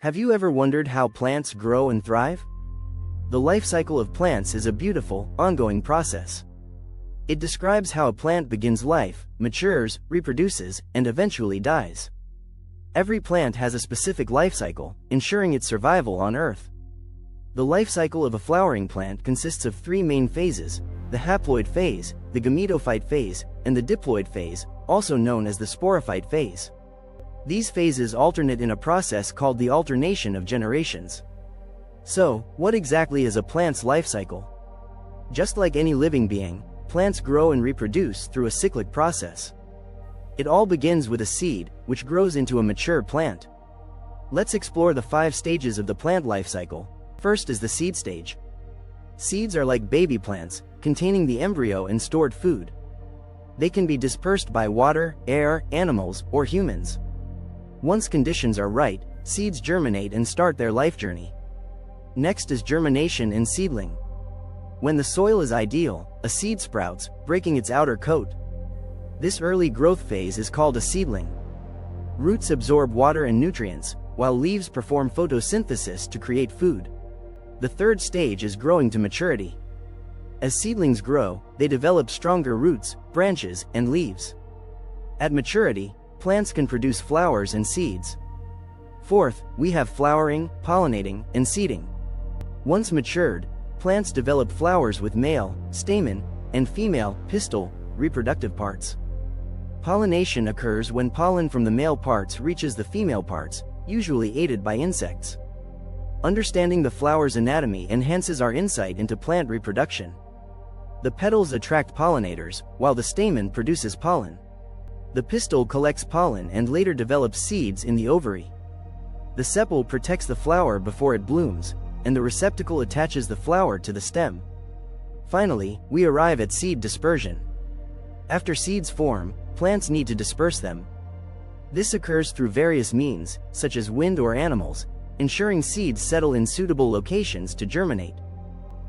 Have you ever wondered how plants grow and thrive? The life cycle of plants is a beautiful, ongoing process. It describes how a plant begins life, matures, reproduces, and eventually dies. Every plant has a specific life cycle, ensuring its survival on Earth. The life cycle of a flowering plant consists of three main phases: the haploid phase, the gametophyte phase, and the diploid phase, also known as the sporophyte phase. These phases alternate in a process called the alternation of generations. So, what exactly is a plant's life cycle? Just like any living being, plants grow and reproduce through a cyclic process. It all begins with a seed, which grows into a mature plant. Let's explore the 5 stages of the plant life cycle. First is the seed stage. Seeds are like baby plants, containing the embryo and stored food. They can be dispersed by water, air, animals, or humans. Once conditions are right, seeds germinate and start their life journey. Next is germination and seedling. When the soil is ideal, a seed sprouts, breaking its outer coat. This early growth phase is called a seedling. Roots absorb water and nutrients, while leaves perform photosynthesis to create food. The third stage is growing to maturity. As seedlings grow, they develop stronger roots, branches, and leaves. At maturity, plants can produce flowers and seeds. Fourth, we have flowering, pollinating, and seeding. Once matured, plants develop flowers with male, stamen, and female, pistil, reproductive parts. Pollination occurs when pollen from the male parts reaches the female parts, usually aided by insects. Understanding the flower's anatomy enhances our insight into plant reproduction. The petals attract pollinators, while the stamen produces pollen. The pistil collects pollen and later develops seeds in the ovary. The sepal protects the flower before it blooms, and the receptacle attaches the flower to the stem. Finally, we arrive at seed dispersion. After seeds form, plants need to disperse them. This occurs through various means, such as wind or animals, ensuring seeds settle in suitable locations to germinate.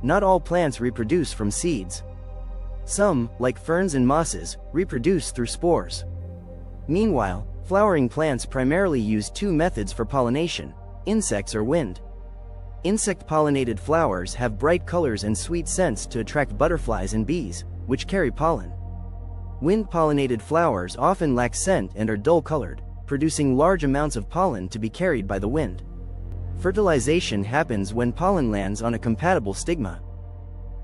Not all plants reproduce from seeds. Some, like ferns and mosses, reproduce through spores. Meanwhile, flowering plants primarily use 2 methods for pollination: insects or wind. Insect-pollinated flowers have bright colors and sweet scents to attract butterflies and bees, which carry pollen. Wind-pollinated flowers often lack scent and are dull-colored, producing large amounts of pollen to be carried by the wind. Fertilization happens when pollen lands on a compatible stigma.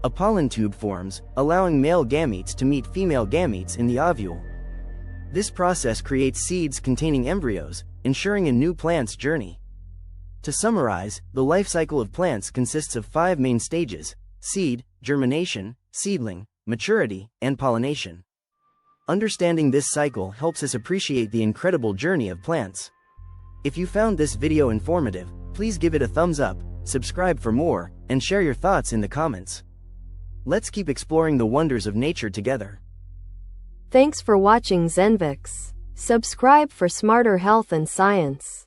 A pollen tube forms, allowing male gametes to meet female gametes in the ovule. This process creates seeds containing embryos, ensuring a new plant's journey. To summarize, the life cycle of plants consists of 5 main stages: seed, germination, seedling, maturity, and pollination. Understanding this cycle helps us appreciate the incredible journey of plants. If you found this video informative, please give it a thumbs up, subscribe for more, and share your thoughts in the comments. Let's keep exploring the wonders of nature together. Thanks for watching Zenvix. Subscribe for smarter health and science.